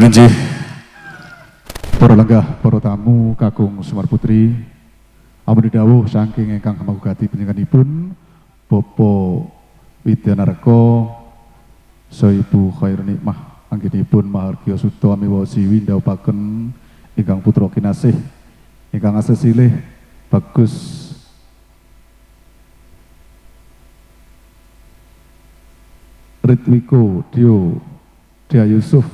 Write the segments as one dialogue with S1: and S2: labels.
S1: Meninjih para lenggah, para tamu kakung Semar Putri, amun dawuh saking ingkang hamagati panjenenganipun Bapak Widyanarko saha Ibu Khairul Nikmah anggenipun mahargya suta miwa siwi ndhawuhaken ingkang putra kinasih ingkang asesilih Bagus Ritwiko Dio Dia Yusuf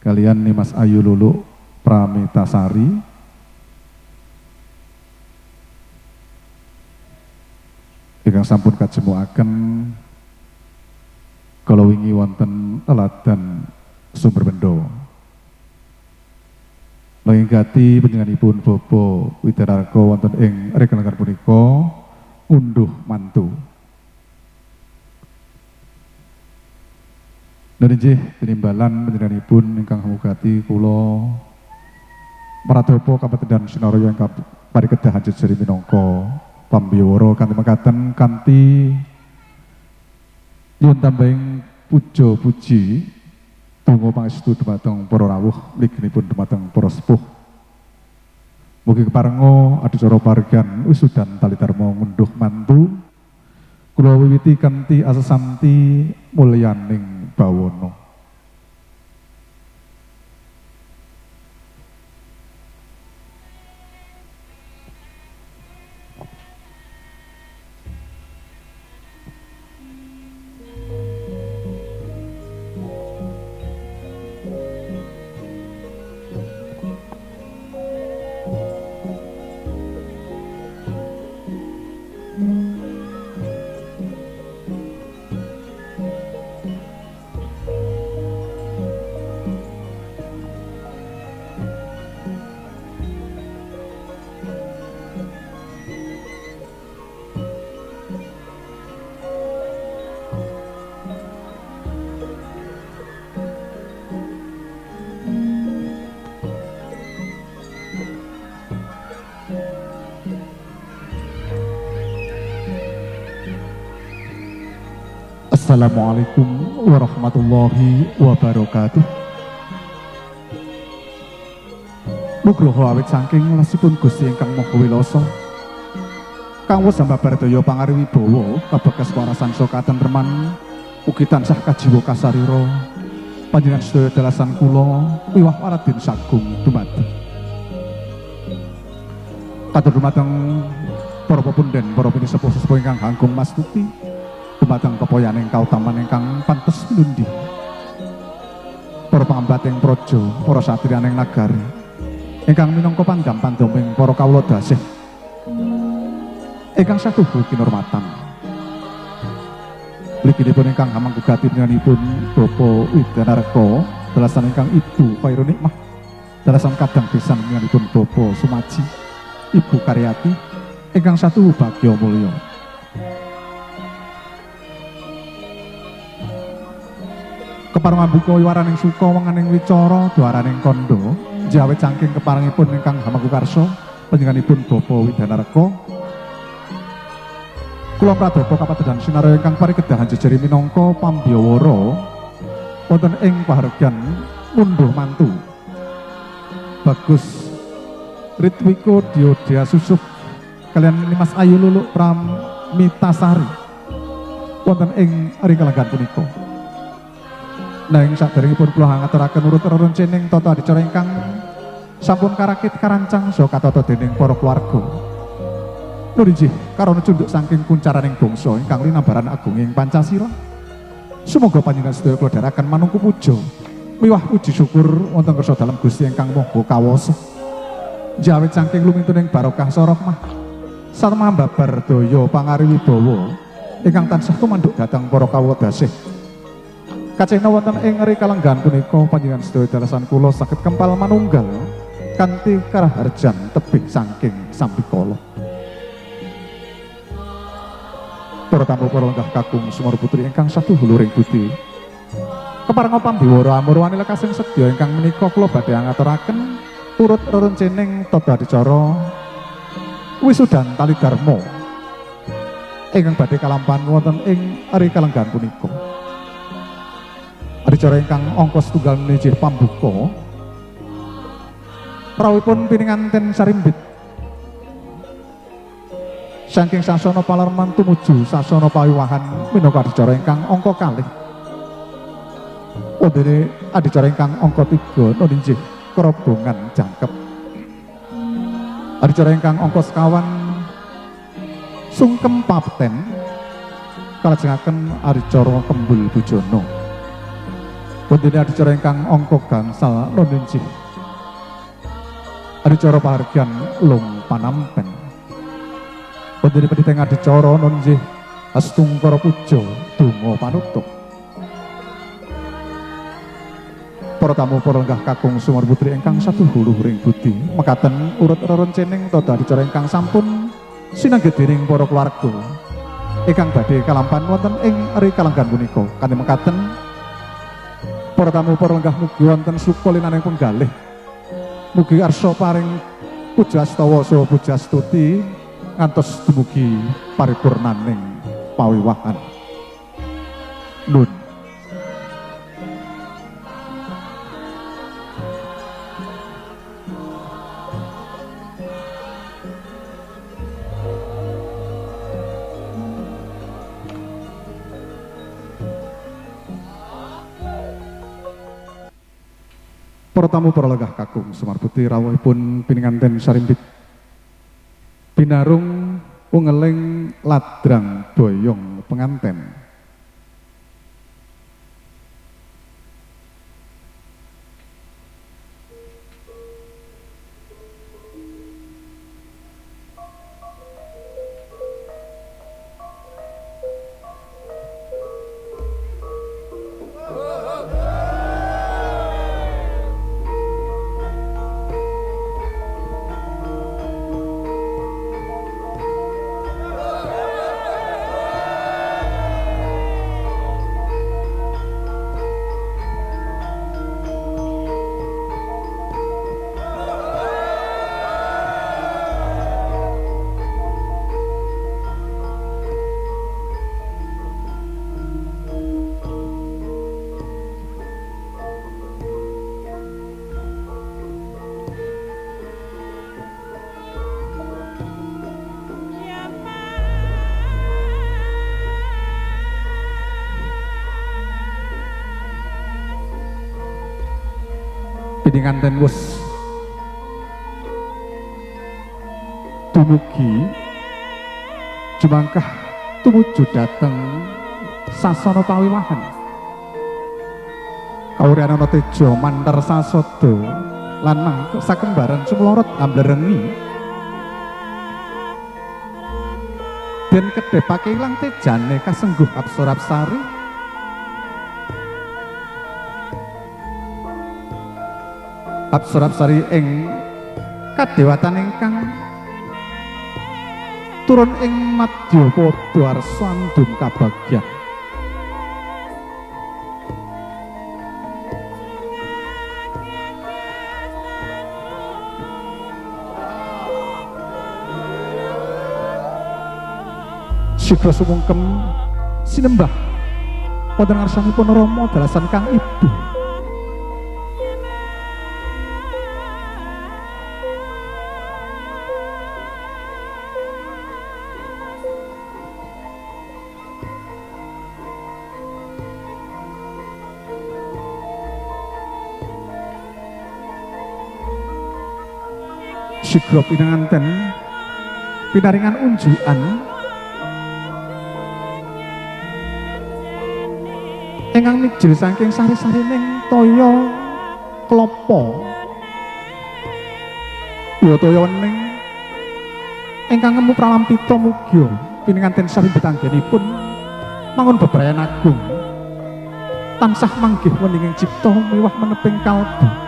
S1: kalian Nimas Ayu Lulu Pramitasari ingkang sampun kajemuaken kala wingi wonten Teladan Sumberbendo. Lenggati panjenenganipun Bapak Widyanarko wonten ing rekan-rekan punika unduh mantu. Nggih tinimbalan panjenenganipun ingkang hamugati kula Pradapa Kapetedan Sinaraya ingkang parikedah jejeri minangka pambiwara kanthi mekaten kanthi nyuwun tambahing puja puji donga pangestu dhumateng para rawuh mliginipun dhumateng para sepuh. Mugi keparenga adicara paregan wisudan tali dharma ngunduh mantu kula wiwiti kanthi asesanti mulyaning bawana. Assalamualaikum warahmatullahi wabarakatuh. Nugroho awit saking welasipun Gusti ingkang Maha Wilasa kang wus sambabar daya pangariwibawa kabegas warasan saha katentreman ugi tansah kajiwa kasarira panjenengan sedaya dalasan kula wiwah waradin sagung dumadi katur dumateng para pepundhen para pini sepuh-sepuh ingkang langkung mastuti dumateng pepoyaning kautaman ingkang pantes pinundi para pangambating praja para satriyaning nagari ingkang minangka pandham-pandhaming para kawula dasih ingkang satuhu kinurmatan mliginipun ingkang hamanggugati panjenenganipun Bapak Widyanarko dalasan ingkang Ibu Khairul Nikmah dalasan kadang pisan panjenenganipun Bapak Sumaji Ibu Karyati ingkang satuhu bagya mulya. Kepareng ambuka waraning suka wenganing wicara dwaraning kandha jawet saking keparengipun ingkang hamanggukarsa panjenenganipun Bapak Widyanarko kula Pradapa Kapetedan Sinaraya ingkang parikedahan jejeri minangka pambiwara wonten ing pahargyan ngunduh mantu Bagus Ritwiko Dio Dia Yusuf kalian Nimas Ayu Lulu Pramitasari wonten ing ringkelenggan punika. Nanging saderengipun kula ngaturaken urut rerencening tata adicara ingkang sampun karakit karancang saha katata dening para keluarga. Nurinjih karana cunduk saking kuncaraning bangsa ingkang linambaran agunging Pancasila. Semoga panjenengan sedaya kula dhaharaken manungku puja miwah puji syukur wonten kersa dalem Gusti ingkang Maha Kawasa. Jawet saking lumintuning barokah saha rahmah sarta mambabar daya pangariwibawa ingkang tansah tumanduk dhateng para kawula dasih. Kacena wonten ing rikalenggan punika panjenengan sedaya dalasan kula saged kempal manunggal kanthi karaharjan tebih saking sambikala. Para tamu para lenggah kakung Semar Putri ingkang satuhu luring budi. Keparenga pambiwara amur wanila kasing sedya ingkang menika kula badhe ngaturaken turut rerencening tata adicara wisudan tali dharma ingkang badhe kalampahan wonten ing rikalenggan punika. adicara ingkang angka setunggal nijih pambuka rawuhipun pininganten sarimbit saking sasana palarman tumuju sasana pawiwahan minangka adicara ingkang angka kalih wondene adicara ingkang angka 3 nunjih kerobongan jangkep adicara ingkang angka sekawan sungkem papten kalajengaken adicara kembul bujono wondene adicara ingkang angka gangsal nunjih adicara pahargyan lung panampen wondene peniteng adicara nunjih astungkara puja donga panutup para tamu para lenggah kakung sumur putri ingkang satuhuluring budi mekaten urut rerencening tata adicara ingkang sampun sinanggih dening para keluarga ingkang badhe kalampan wonten ing rikalenggan punika kanthi mekaten para tamu para lenggah mugi wonten sukalinaning penggalih mugi arsa paring pujastawa saha pujastuti ngantos dumugi paripurnaning pawiwahan nun. Para tamu para lenggah kakung Semar Putih rawuhipun pininganten sarimbit binarung ungeling ladrang boyong penganten pininganten wus dumugi jumangkah tumuju dhateng sasana pawiwahan kawuryan ana teja mantar sasada lan sakembaran sumlorot amblerengi den kedhepake ilang tejane kasengguh Apsara-Apsari Apsara-Apsari ing kadewatan ingkang turun ing Madyapada arsa andum kabagyan sigra sumungkem sinembah wonten ngarsanipun Rama dalasan kang ibu sigra pinanganten pinaringan unjukan ingkang mijil saking sari-sarining toya klapa ya toya wening ingkang ngemu pralampita mugi pinanganten sarimbit anggenipun mangun bebrayan agung tansah manggih weninging cipta miwah meneping kalbu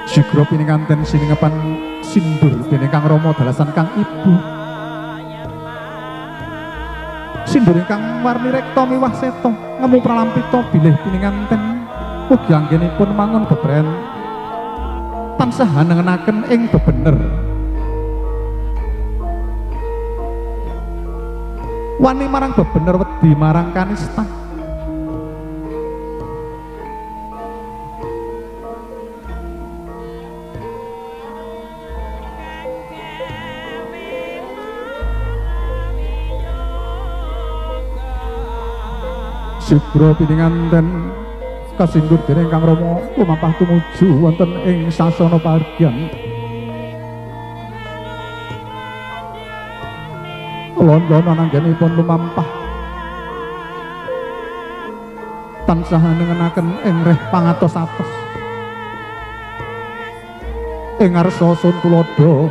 S1: Sigra pininganten siningepan sindur dening Kang Rama dalasan Kang Ibu. Sindur ingkang warni rekta miwah seta ngemu pralampita bilih pininganten ugi anggenipun mangun bebren tansah hanengenaken ing bebener. Wani marang bebener wedi marang kanista. Sigra pininganten kasinggur dening Kang Rama lumampah tumuju wonten ing sasana pahargyan. London anggenipun lumampah tansah nengenaken ing reh pangatos-atos ing ngarsa sun tulodo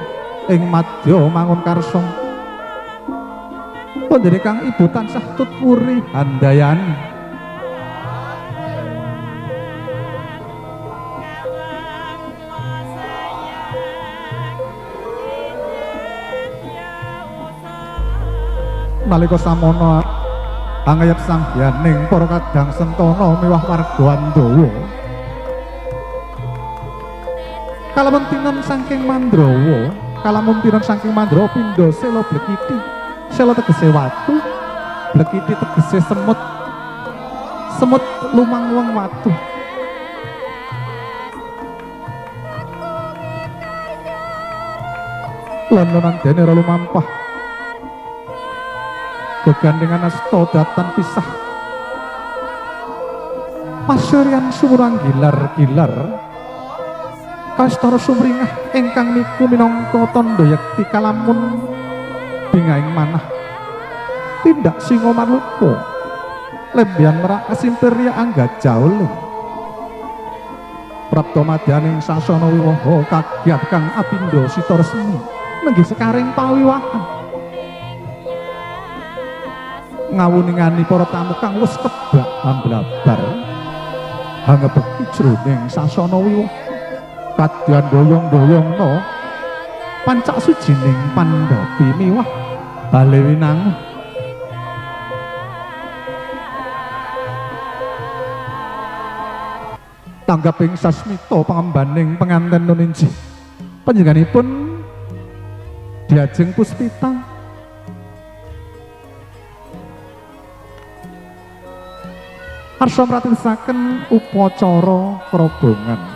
S1: ing madya mangun karsa. Pandene Kang Ibu tansah tutwuri handayani nalika samono angayap sanggyaning para kadang sentana miwah warga Andawa kalamuntinan saking Mandrawa kalamuntinan saking Mandrawa pindha sela blekiti. Sela tegese watu, blekiti tegese semut. Semut lumangweng watu. Londonan dene ora lumampah. Gegandengan asta datan pisah. Pasuryan sumurang gilar-gilar. Kastara sumringah ingkang niku minangka tandha yekti kalamun bingaing manah tindak singa malupa lembian merak kasimperya angga jauling prapta madyaning sasana wiwaha kagiat Kang Apindo Sita Resmi nenggih sekaring pawiwahan ngawuningani para tamu kang wis kebak amblabar hangebeki jroning sasana wiwaha kadyan doyong-doyongna pancak sujining pandhapi miwah bale winangun tanggaping sasmita pangembaning penganten nuninji panjenenganipun Diajeng Puspita arsa mratisaken upacara kerobongan.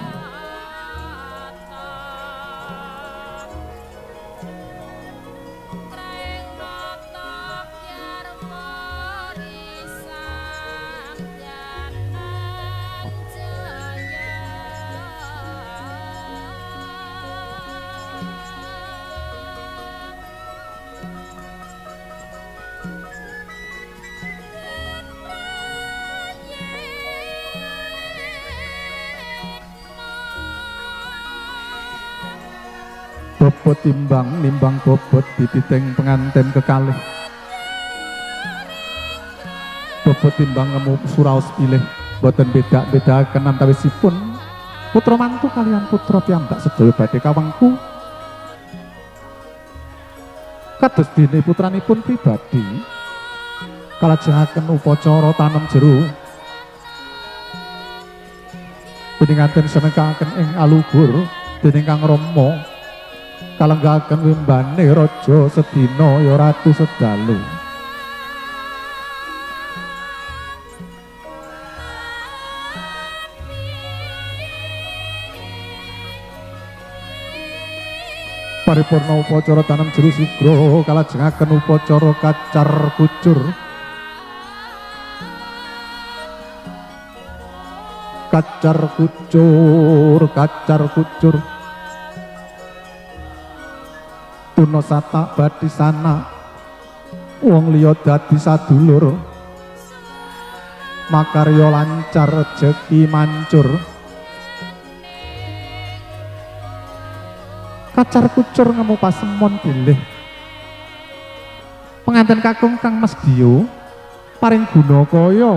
S1: Bobot timbang nimbang bobot dititing penganten kekalih. Bobot timbang ngemu suraos pilih boten beda-bedaken antawisipun putra mantu kalian putra piyambak sedaya badhe kawengku. Kados dene putranipun pribadi kalajengaken upacara tanem jero pinanganten senengkaken ing alugur dening Kang Rama kalenggaken wimbane raja sedina ya ratu sedalu. Paripurna upacara tanem jero sigra kalajengaken upacara kacar kucur. Kacar kucur, kacar kucur. Tuna sata badisana wong liya dadi sadulur makarya lancar rejeki mancur. Kacar kucur ngemu pasemon bilih penganten kakung Kang Mesdiyo paring guna kaya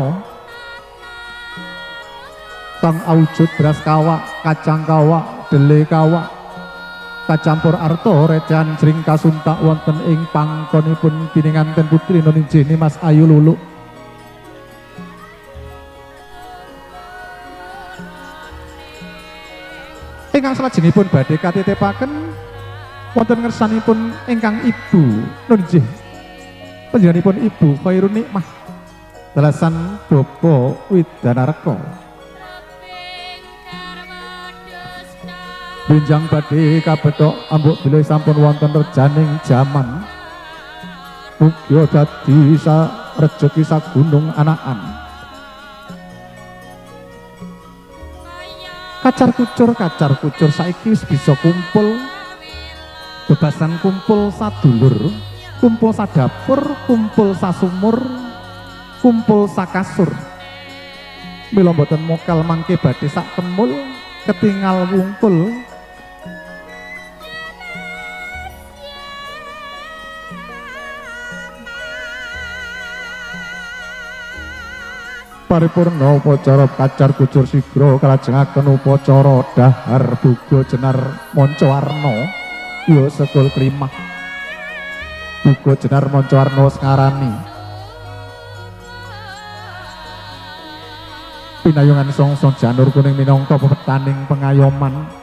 S1: kang awujud beras kawak kacang kawak adele kawak kacampur arto recehan jring kasuntak wonten ing pangkonipun pininganten putri Nuninjini Mas Ayu Lulu. Ingkang salajengipun badhe katitepaken wonten ngersanipun ingkang Ibu Nuninjih panjenenganipun Ibu Khairun Nikmah dalasan Bapa Widanarka. Benjang badhe kabethok ambuk bilih sampun wonten rejaning jaman mugi dadi rejeki sagunung anakan. Kacar kucur saiki wis bisa kumpul bebasan kumpul sadulur, kumpul sadapur, kumpul sasumur, kumpul sakasur. Mila mboten mokal mangke badhe sak kemul ketingal wungkul. Paripurna upacara kacar kucur sigra kalajengaken upacara dahar buga jenar manca warna ya sekul klimah. Buga jenar manca warna wis ngarani pinayungan songsong janur kuning minangka pepetaning pengayoman.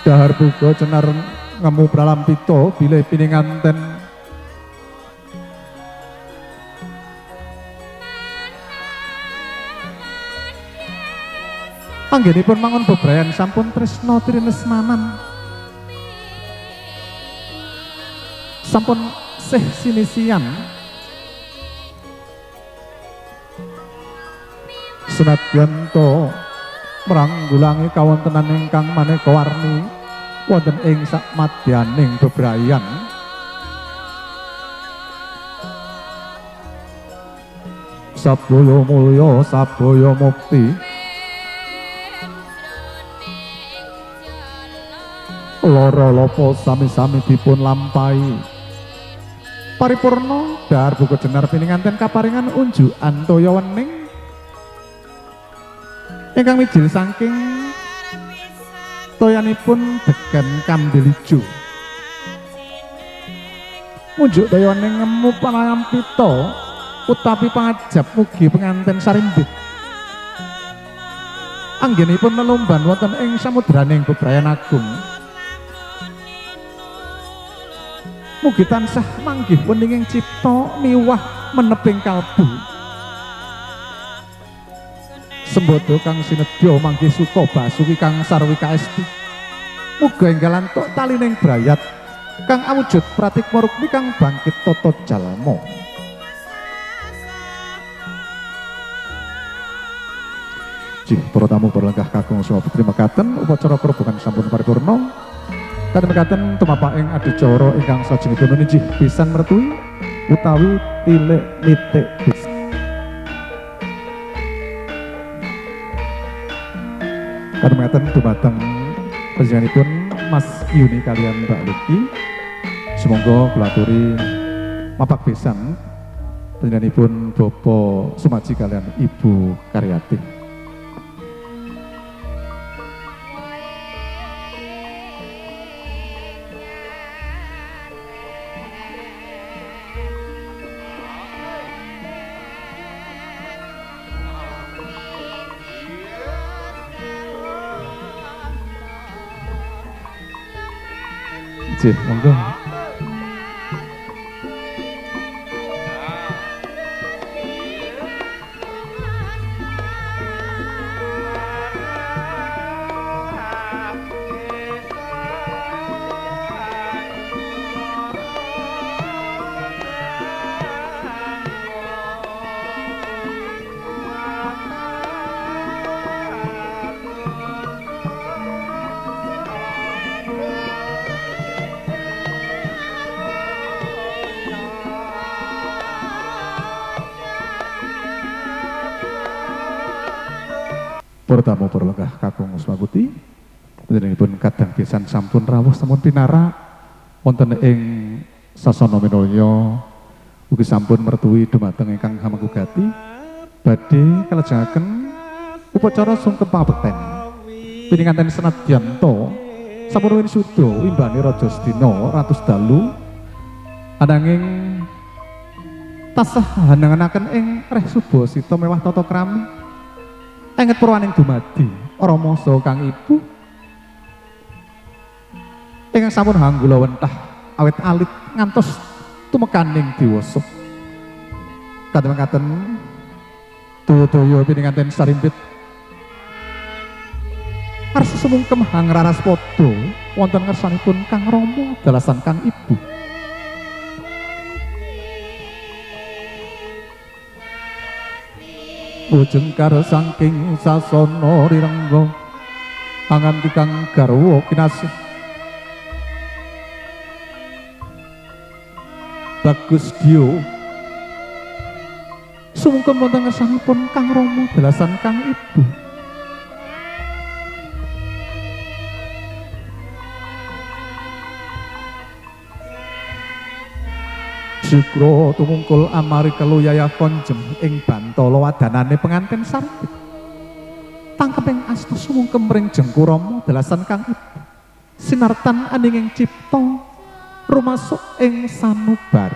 S1: Dahar buga cenar ngemu pralampita bilih pininganten anggenipun mangun bebrayan sampun tresna trinasmanan sampun sih sinisian senadyan to meranggulangi kawontenan ingkang maneka warni wonten ing sakmadyaning bebrayan sabaya mulya sabaya mukti lara lapa sami-sami dipun lampahi paripurna dahar buka jenar pininganten kaparingan unjukan toya wening ingkang mijil saking toyanipun degan kandel ijo munjuk dayaning ngemu panayampita utawi pangajab mugi penganten sarimbit anggenipun lelomban wonten ing samudraning bebrayan agung mugi tansah manggih weninging cipta miwah meneping kalbu sembodo kang sinedya manggih suka basuki kang sarwi kaesti muga enggal antuk talining brayat kang awujud pratikma rukmi kang bangkit tata jalma. Jih para tamu berlengkah kakung saha putri mekaten upacara kerobokan sampun paripurna kadang mekaten tumapaking adicara ingkang salajengipun injih pisan mertui utawi tilik nitik bis. Kadang mekaten dumateng panjenenganipun Mas Yuni kalian Mbak Luki semoga kulaturi mapak besan panjenenganipun Bapak Sumaji kalian Ibu Karyati. Cih, monggo. Pertama perlenggah kakung Usmabuti panjenenganipun kadang gesang sampun rawuh sampun pinarak wonten ing sasana minulya ugi sampun mertui dumateng ingkang hamagugati badhe kalajengaken upacara sungkem pabekten pininganten senadyanto sampun wisuda wimbane Raja Sedina Ratus Dalu ananging tasah hanangaken ing reh Subasita mewah tata krami enget purwaning dumadi Rama saha Kang Ibu ingkang sampun hanggula wentah awit alit ngantos tumekaning diwasa kadang-kadang daya pininganten sarimpit arsa sumungkem hangraras padha wonten ngersanipun Kang Rama dalasan Kang Ibu bojengkar saking sasana rirengga panganti Kang garwa kinasih Bagus Dio sumungkem wonten ngersanipun Kang Rama dalasan Kang Ibu Sukra tumungkul amari keluyaya konjem ing bantala wadanane pengantin sarbit tangkeping asta sumungkem ring jengku Rama dalasan Kang Ibu sinartan aninging cipta rumasuk ing sanubar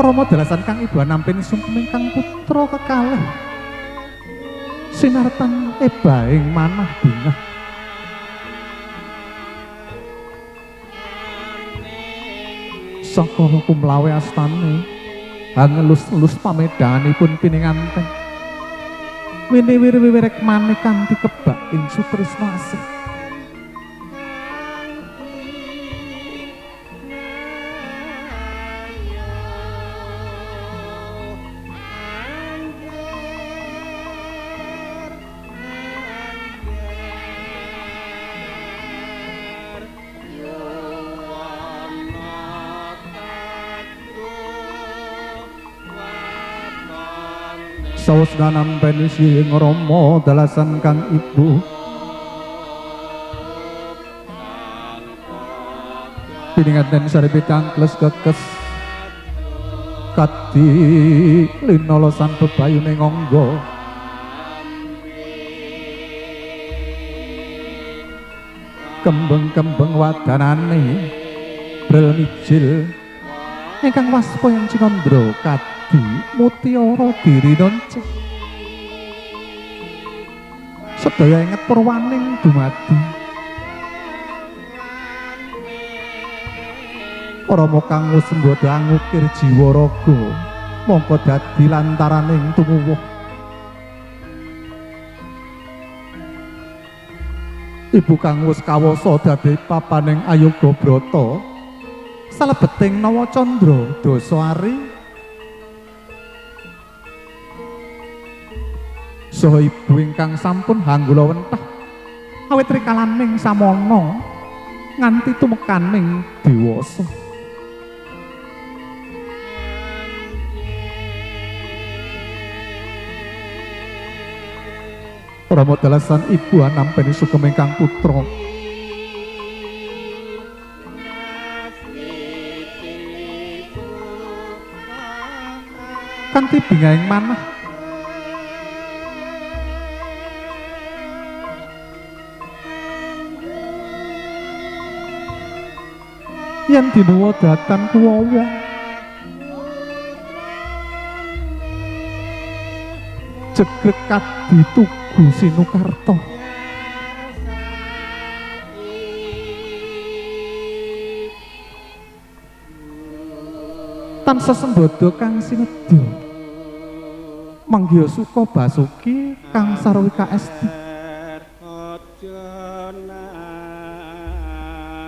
S1: Rama dalasan Kang Ibu nampi sungkem ingkang putra kekalih sinartan ebaing manah bingah saka kumlawe astane hangelus-elus pamedanganipun pininganten wini-wirek maneh kanthi kebak ing sutrisna asih sausna nampen sing Rama dalasan Kang Ibu pininganten saripit cangkles kekes kadhi linolosan bebayune ngangga kembeng-kembeng wadanane brel mijil ingkang waspa yang cinandra kadhi mutiara dirinonce sedaya inget purwaning dumadi Rama kang wis sembada ngukir jiwa raga mongko dadi lantaraning tumuwuh Ibu kang wis kawasa dadi papaning Ayoga Brata salebeting Nawa Candra Dasari saha ibu ingkang sampun hanggula wentah awit rikalaning samana nganti tumekaning dewasa Rama dalasan ibu nampi sugeng ingkang putra kanthi bingahing manah yen dinuwa datan kuwawa jegrek kadhi tugu Sinukarta tansah sembada Kang Sinedya manggiya suka Basuki Kang Sarwika Esti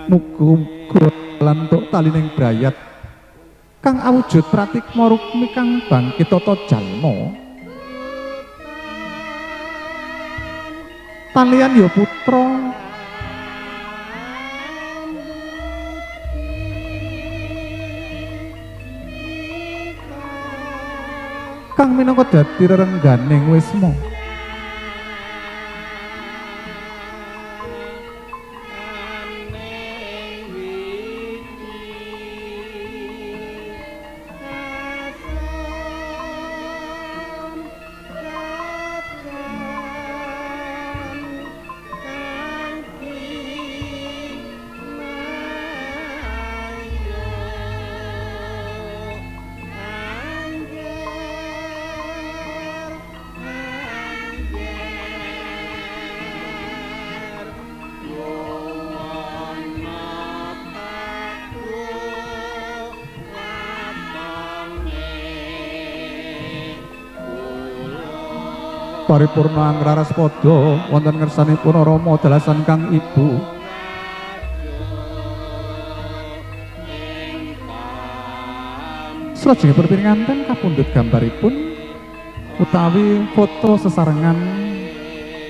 S1: muga-muga lantuk talining brayat kang awujud pratikma rukmi kang bangkit tata jalma talian ya putra kang minangka dadi rerengganing wisma paripurna angraras padha wonten ngersanipun Rama dalasan kang ibu salajengipun piringanten kapundhut gambaripun utawi foto sesarengan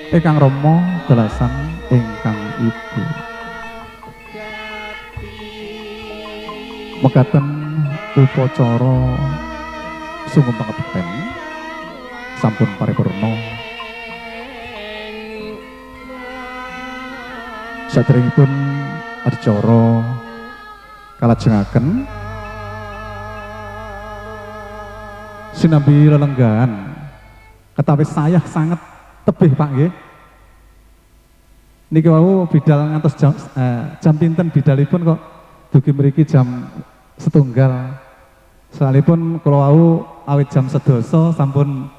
S1: ingkang Rama dalasan ingkang ibu mekaten upacara sungguh pangabekten sampun paripurna saderengipun adicara kalajengaken sinambi lelenggahan ketawi sayah sanget tebih Pak nggih niki wau bidal ngantos jam pinten bidalipun kok dugi mriki jam 1:00 soalipun kula wau awit jam 11 sampun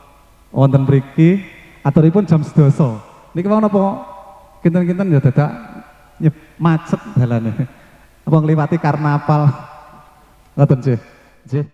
S1: wonten mriki aturipun jam 11 niki wau napa kinten-kinten ya dadak macet dalane apa ngliwati karnaval ngoten nggih